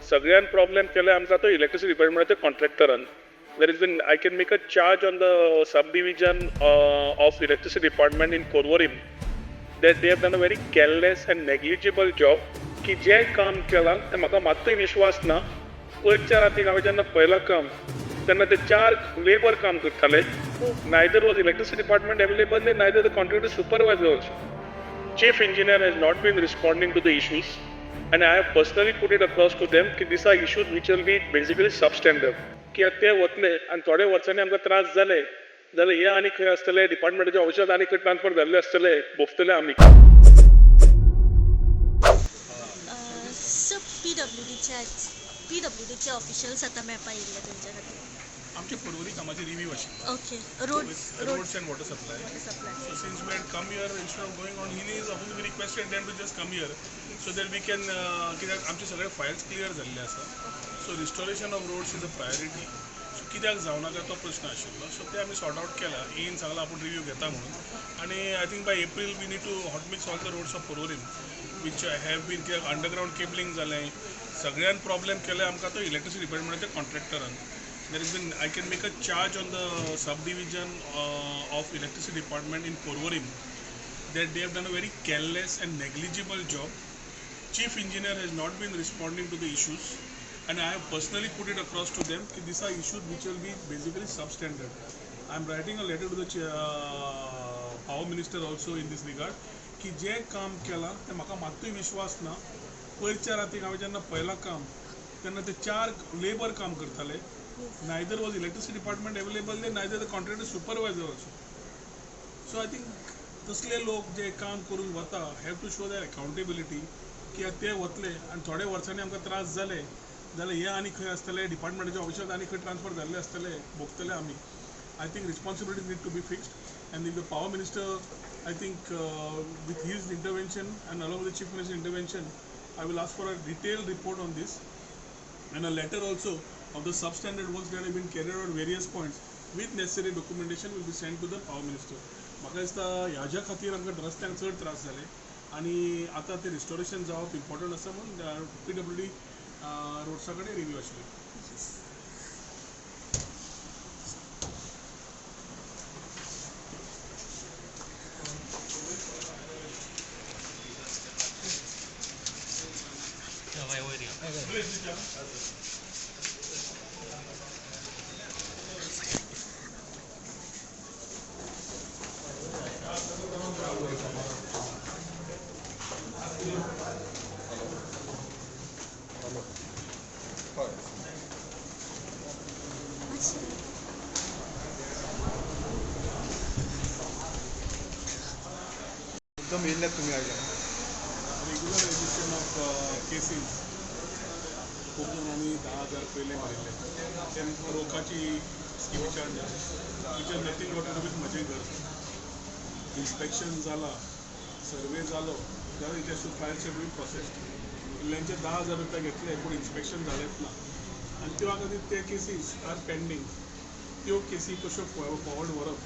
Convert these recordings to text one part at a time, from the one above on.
सगळ्यान प्रॉब्लेम केले आमकां तो इलेक्ट्रिसिटी डिपार्टमेंटाच्या कॉन्ट्रॅक्टरान. There has been, I can make a charge on the subdivision of electricity department in Porvorim that they have done a very careless and negligible job. की जे काम केलां तें म्हाका मात्तूय विश्वास ना. पयरच्या रातीक हांवें जेन्ना पळयलां काम तेन्ना ते 4 लेबर काम करताले. Neither was electricity department available, neither the contractor supervisor also. Chief engineer has not been responding to the issues, and I have personally put it across to them that these are issues which will be basically substandard. की ते वतले आनी थोड्या वर्सांनी आमकां त्रास जाले जाल्यार हे आनी खंय आसतले डिपार्टमेंटाच्या ऑफिसांत आनी खंय ट्रान्सफर जाल्ले आसतले बोगतले आमी. सो पीडब्ल्यूडीचे ऑफिशियल्स आता मेळपा येयल्ले तेंच्या खातीर आमचे पर्वरी कामाची रिव्यू आशिल्लो. Okay roads and water supply. So since we had come here, instead of going on Heelys, often we requested them to just come here so that we can कित्याक आमचे सगळे फायल्स क्लियर जाल्ले आसा. So restoration of roads is a priority. So कित्याक जावनाका तो प्रश्न आशिल्लो. सो ते आमी सॉर्ट आउट केला. येयन सांगला आपूण रिव्यू घेता म्हणून. आनी I think by April we need to hot mix all the roads of Porvorim which have been कित्याक अंडरग्रावंड केबलिंग जालें. सगळ्यान प्रॉब्लेम केले आमकां तो इलेक्ट्रिसिटी डिपार्टमेंटाच्या कॉन्ट्रॅक्टरान. There has been, I can make a charge on the subdivision of electricity department in Porvorim that they have done a very careless and negligible job. Chief engineer has not been responding to the issues, and I have personally put it across to them that these are issues which will be basically substandard. I am writing a letter to the power minister also in this regard की जे काम केला ते म्हाका मात्तूय विश्वास ना. पयरच्या रातीक हांवें जेन्ना पळयलां काम तेन्ना ते 4 लेबर काम करताले. Neither was electricity department available, neither the contractor supervisor also. So I think तसले लोक जे काम करून वता have to show their accountability की ते वतले आनी थोड्या वर्सांनी आमकां त्रास जाले जाल्यार हे आनी खंय आसतले डिपार्टमेंटाच्या ऑफिसांत आनी खंय ट्रान्सफर जाल्ले आसतले भोगतले आमी. I think responsibilities need to be fixed, and if the power minister, I think with his intervention and along with the chief minister's intervention, I will ask for a detailed report on this and a letter also of the substandard works that have been carried out at various points with necessary documentation will be sent to the power minister. म्हाका दिसता ह्याच्या खातीर आमकां रस्त्यांक चड त्रास जाले आनी आतां ते रिस्टोरेशन जावप इम्पॉर्टंट आसा म्हणून PWD रोड्सा कडेन रिव्यू आशिल्ली. एकदम येयल्यात तुम्ही आयल्या. रेग्युलर रजिस्ट्रेशन ऑफ केसीस खूप जणांनी 10,000 पयले मारिल्ले. तेंकां रोखाची स्कीमी charge which is nothing what to with म्हजें घर. इन्स्पेक्शन जाला, सर्वे जालो जाल्यार it has to file should be processed. इल्ल्यांचे 10,000 रुपया घेतले पूण इन्स्पेक्शन जालेंच ना आनी त्या खातीर ते केसीस आर पेंडींग. त्यो केसी कश्यो फॉवर्ड व्हरप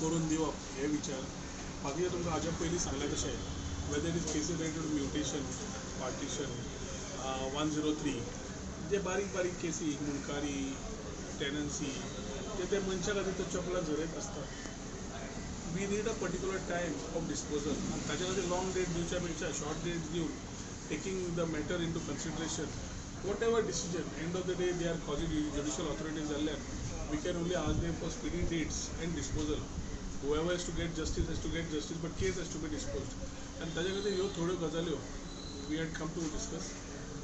करून दिवप हे विचार. बाकी तुमकां हाज्या पयलीं सांगलें तशें whether it is cases related to mutation, partition, 103 जे बारीक बारीक केसी मुनकारी, टेनन्सी ते मनशा खातीर तो चपला झरयत आसता. We need a particular time of disposal आनी ताच्या खातीर लॉंग डेट दिवच्या पेक्षा शॉर्ट डेट दिवन taking the matter into consideration whatever decision end of the day they are causing judicial authorities जाल्ल्यान we can only ask them for speedy dates and disposal. Whoever has to get justice has to get justice, but case has to be disposed. And ताज्या खातीर ह्यो थोड्यो गजाल्यो we had come to discuss.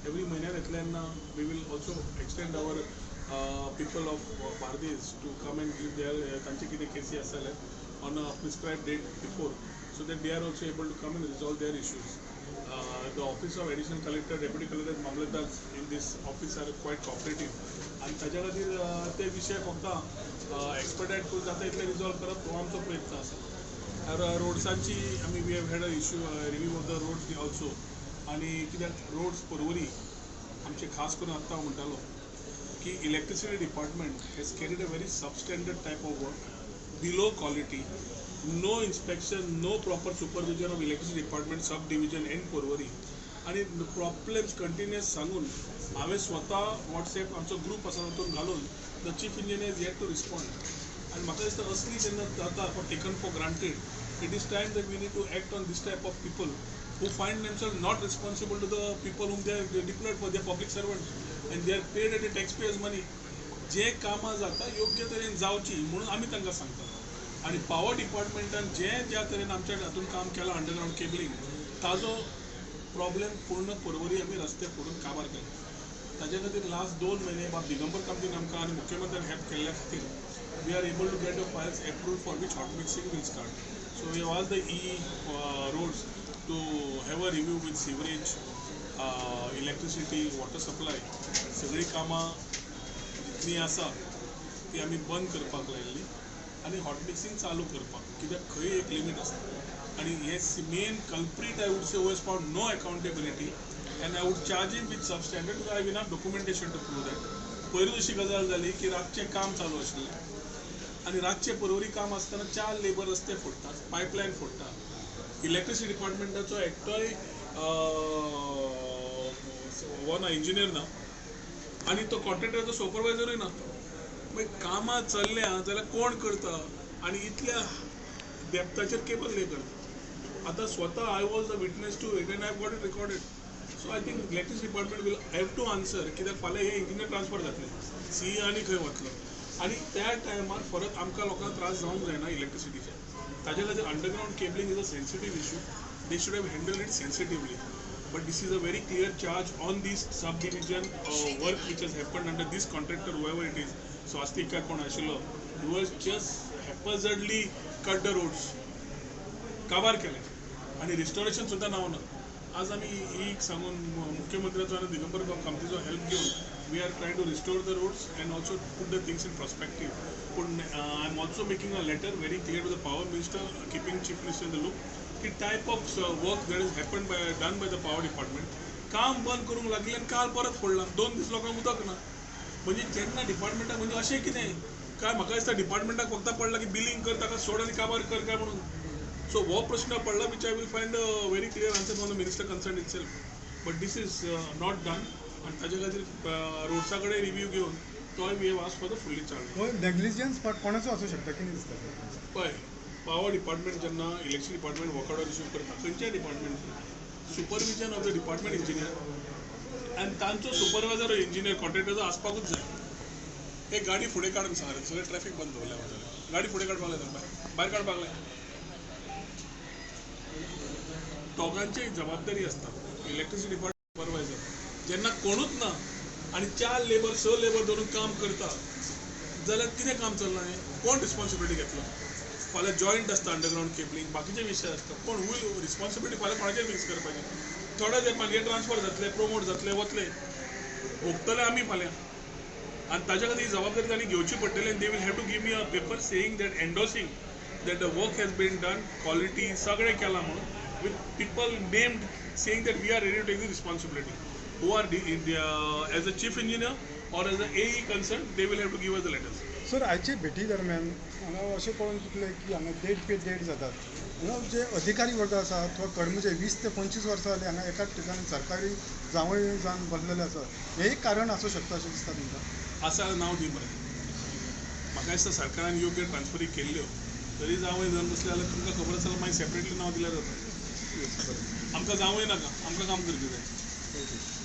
Every म्हयन्यान येतल्यान we will also extend our people of Bardez to come and give their तांचे कितें केसी आसले on a prescribed date before, so that they are also able to come and resolve their issues. The office of additional collector, deputy collector, मामलेदार in this office are quite cooperative. आणि ताज्या खातीर ते विशय फक्त एक्सपर्टायट करून जाता इतले रिजॉल्व करप हो आमचो प्रयत्न आसा. रोड्सांची आमी we have had a issue review of the roads also. आनी कित्याक रोड्स पर्वरी आमचे खास करून आत्तां हांव म्हणटालो की electricity department has carried a very substandard type of work, below quality, no inspection, no proper supervision of electricity department subdivision in Porvorim. आणि प्रॉब्लेम्स कंटिन्युअस सांगून हांवें स्वता वॉट्सॅप आमचो ग्रूप आसा तातूंत घालून the chief engineer is yet to respond आनी म्हाका दिसता असली जेन्ना जाता for taken for granted it is time that we need to act on this type of people who find themselves not responsible to the people whom they are deployed for, their public servants and they are paid at the taxpayers money. जे कामां जाता योग्य तरेन जावची म्हणून आमी तांकां सांगता आनी पावर डिपार्टमेंटान जे ज्या तरेन आमच्या हातून काम केलां अंडरग्रावंड केबलिंग ताजो प्रॉब्लेम पूर्ण परवरी आमी रस्ते फोडून काबार केला ताजे खातीर लास्ट 2 म्हयने बाब दिगंबर कामतीन आमकां आनी मुख्यमंत्र्यान हेल्प केल्ल्या खातीर we are able to get the files approved for which hot mixing will start so we all the roads to have a review with sewerage, electricity, water supply. सगळी कामां जितली आसा ती आमी बंद करपाक लायिल्ली आनी हॉट मिक्सिंग चालू करपाक कित्याक खंय एक लिमीट आसता आनी हे main culprit I would say was found no accountability and I would charge him with substandard because I have enough documentation to prove that पयरूच अशी गजाल जाली की रातचें काम चालू आशिल्लें आनी रातचें परवरी काम आसतना 4 लेबर रस्ते फोडटात पायपलायन फोडटात इलेक्ट्रिसिटी डिपार्टमेंटाचो एकटोय इंजिनियर ना आनी तो कॉन्ट्रॅक्टराचो सुपरवायझरूय ना मागीर कामां चल्ल्या जाल्यार कोण करता आनी इतल्या डेप्थाचेर केबल ले करता आतां स्वता I was a witness to it and I got it recorded so I think electricity department will have to answer कित्याक फाल्यां हे इंजिनियर ट्रान्सफर जातले सी आनी खंय वतलो आनी त्या टायमार परत आमकां लोकांक त्रास जावंक जायना इलेक्ट्रिसिटीचे ताजे खातीर underground cabling is a sensitive issue they should have handle it sensitively but this is a very clear charge on this sub division work which has happened under this contractor however it is Swastik काय कोण आशिल्लो you was just haphazardly cut the roads काबार केले आनी restoration सुद्दां नावना आज आमी एक सांगून मुख्यमंत्र्याचो आनी दिगंबर कामतीचो हेल्प घेवन we are trying to restore the roads and also put the things in perspective. I'm also making a letter very clear to the power minister, keeping chief minister in the loop. The type of work that is done by the power department. काम बंद करूंक लागले आनी काल परत फोडला 2 दीस लोकांक उदक ना म्हणजे जेन्ना डिपार्टमेंटाक म्हणजे अशें कितें काय म्हाका दिसता डिपार्टमेंटाक फक्त पडला की बिलिंग कर ताका सोड आनी काबार कर काय म्हणून सो हो प्रश्न पडला which I will find a very clear answer from the minister concern itself but this is not done आणि ताजे खातीर रोड्सा कडेन रिव्यू घेवन तोय we have asked for the fully charge negligence कोणाचो आसूं शकता कितें दिसता पळय पावर डिपार्टमेंट जेन्ना electricity department work order receive करता खंयच्याय department supervision of the department engineer आनी तांचो सुपरवायझर इंजिनियर कॉन्ट्रॅक्टराचो आसपाकूच जाय एक गाडी फुडें काडून सांगलें सगळें ट्रॅफिक बंद दवरल्या गाडी फुडें काडपाक लाय भायर काडपाक लाय दोगांची जबाबदारी आसता इलेक्ट्रिसिटी डिपार्टमेंट सुपरवायझर जेन्ना कोणूच ना आनी 4 लेबर 6 लेबर धरून काम करता जाल्यार कितें काम चलना कोण रिस्पॉन्सिबिलिटी घेतलो फाल्यां जॉयंट आसता अंडरग्रावंड केबलिंग बाकीचे विशय आसता कोण हूल रिस्पॉन्सिबिलिटी फाल्यां कोणाचेर फिक्स करपाची थोडे जे मागीर ट्रान्सफर जातले प्रोमोट जातले वतले भोगतले आमी फाल्यां आनी ताच्या खातीर जबाबदारी तांणी घेवची पडटली आनी they will have to give me a paper saying that endorsing that the work has been done quality सगळें केलां म्हणून with people named saying that we are ready to take the responsibility who are as a chief engineer or as a AE concerned, they will have to give us the letters. Sir आयचे भेटी दरम्यान हांगा अशें कळून चुकलें की हांगा date पे date जातात हांगा जे अधिकारी वर्ग आसा तो कर्मचारी 20 ते 25 वर्सां जालीं हांगा एकाच ठिकाणी सरकारी जावळ जावन बसलेले आसा हे एक कारण आसूं शकता अशें दिसता तुमकां आसा नांव दी मरे म्हाका दिसता सरकारान योग्य ट्रान्सफरी केल्ल्यो तरी जावंय जावन बसले जाल्यार तुमकां खबर आसा मागीर सेपरेटली नांव दिल्यार जाता आमकां जावंय नाका आमकां काम करचें जाय